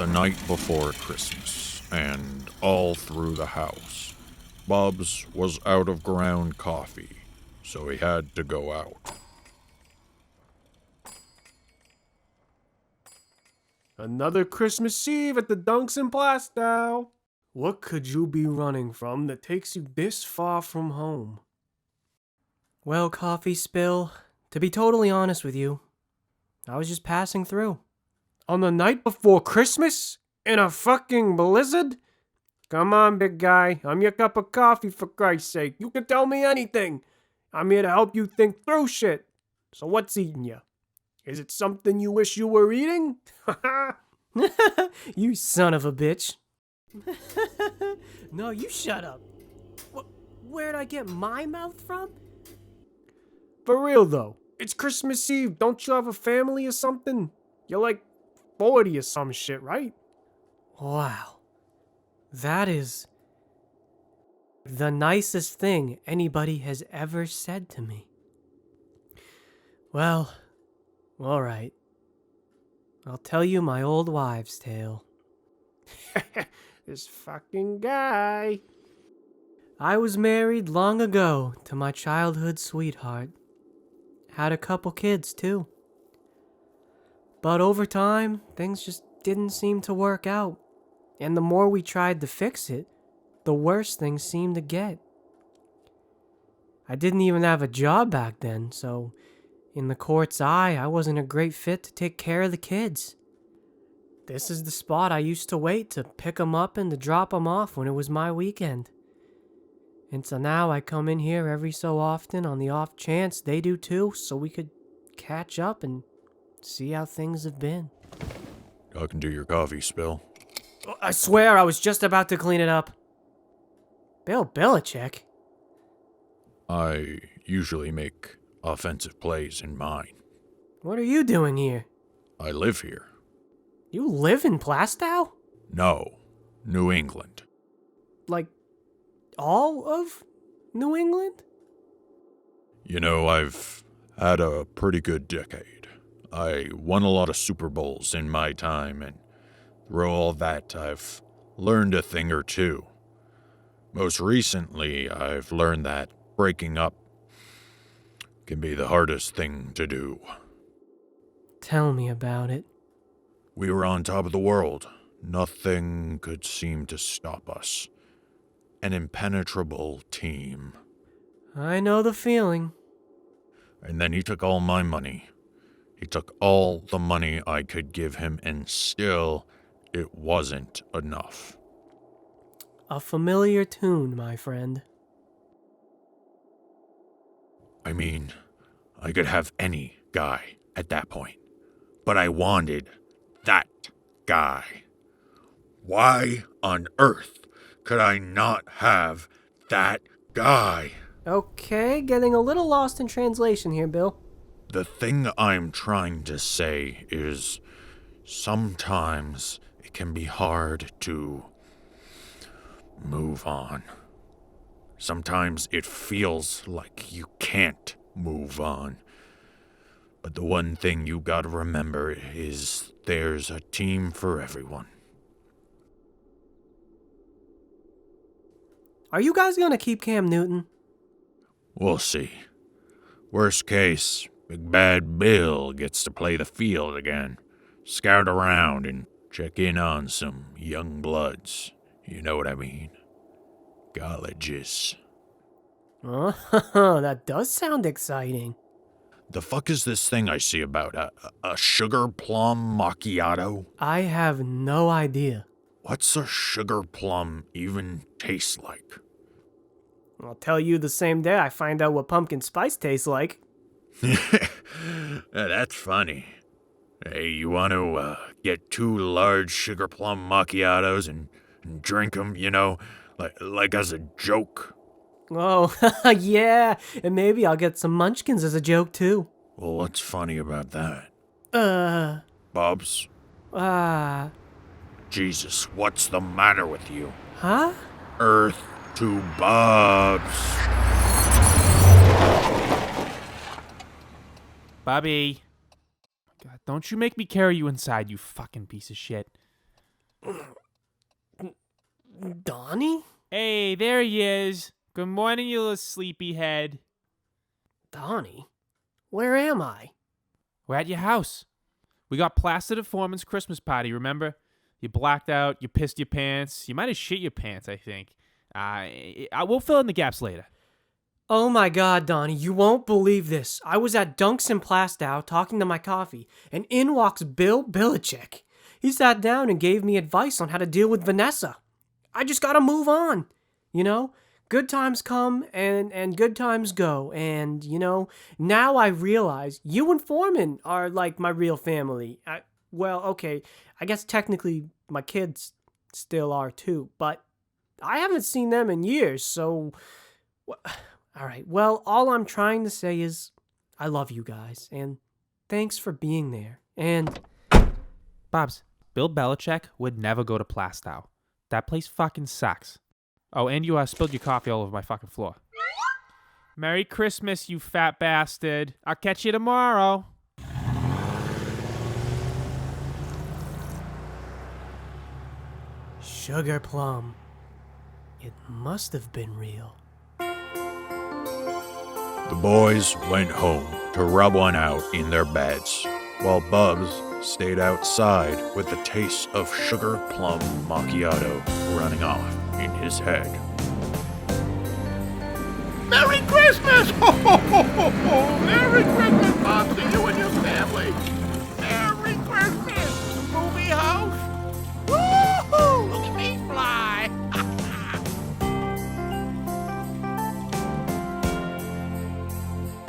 night before Christmas, and all through the house, Bubs was out of ground coffee, so he had to go out. Another Christmas Eve at the Dunks in Plastow. What could you be running from that takes you this far from home? Well, Coffee Spill, to be totally honest with you, I was just passing through. On the night before Christmas? In a fucking blizzard? Come on, big guy. I'm your cup of coffee, for Christ's sake. You can tell me anything. I'm here to help you think through shit. So what's eating you? Is it something you wish you were eating? You son of a bitch. No, you shut up. Where'd I get my mouth from? For real, though. It's Christmas Eve. Don't you have a family or something? You're like 40 or some shit, right? Wow. That is the nicest thing anybody has ever said to me. Well, all right. I'll tell you my old wives' tale. This fucking guy. I was married long ago to my childhood sweetheart. Had a couple kids, too. But over time, things just didn't seem to work out. And the more we tried to fix it, the worse things seemed to get. I didn't even have a job back then, so in the court's eye, I wasn't a great fit to take care of the kids. This is the spot I used to wait to pick 'em up and to drop 'em off when it was my weekend. And so now I come in here every so often on the off chance they do too, so we could catch up and see how things have been. I can do your coffee, Spill. I swear I was just about to clean it up. Bill Belichick? I usually make offensive plays in mine. What are you doing here? I live here. You live in Plastow? No, New England. Like, all of New England? You know, I've had a pretty good decade. I won a lot of Super Bowls in my time, and through all that, I've learned a thing or two. Most recently, I've learned that breaking up can be the hardest thing to do. Tell me about it. We were on top of the world. Nothing could seem to stop us. An impenetrable team. I know the feeling. And then he took all my money. He took all the money I could give him, and still, it wasn't enough. A familiar tune, my friend. I mean, I could have any guy at that point. But I wanted that guy. Why on earth could I not have that guy? Okay, getting a little lost in translation here, Bill. The thing I'm trying to say is sometimes it can be hard to move on. Sometimes it feels like you can't move on. But the one thing you gotta remember is there's a team for everyone. Are you guys gonna keep Cam Newton? We'll see. Worst case, Big Bad Bill gets to play the field again, scout around and check in on some young bloods. You know what I mean? Colleges. Oh, that does sound exciting. The fuck is this thing I see about? A sugar plum macchiato? I have no idea. What's a sugar plum even taste like? I'll tell you the same day I find out what pumpkin spice tastes like. That's funny. Hey, you want to get 2 large sugar plum macchiatos and drink them, you know, like as a joke? Oh, yeah, and maybe I'll get some munchkins as a joke, too. Well, what's funny about that? Bubs? Jesus, what's the matter with you? Huh? Earth to Bubs. Bobby. God, don't you make me carry you inside, you fucking piece of shit. Donnie? Hey, there he is. Good morning, you little sleepyhead. Donnie? Where am I? We're at your house. We got plastered at Foreman's Christmas party, remember? You blacked out, you pissed your pants. You might have shit your pants, I think. I will fill in the gaps later. Oh my god, Donnie, you won't believe this. I was at Dunks in Plastow talking to my coffee, and in walks Bill Belichick. He sat down and gave me advice on how to deal with Vanessa. I just gotta move on. You know, good times come and good times go. And, you know, now I realize you and Foreman are like my real family. Well, okay, I guess technically my kids still are too, but I haven't seen them in years, so... All right, well, all I'm trying to say is I love you guys, and thanks for being there. And... Bubs, Bill Belichick would never go to Plastow. That place fucking sucks. Oh, and you spilled your coffee all over my fucking floor. Merry Christmas, you fat bastard. I'll catch you tomorrow. Sugar plum. It must have been real. The boys went home to rub one out in their beds, while Bubs stayed outside with the taste of sugar plum macchiato running off in his head. Merry Christmas! Ho, ho, ho, ho, ho! Merry Christmas!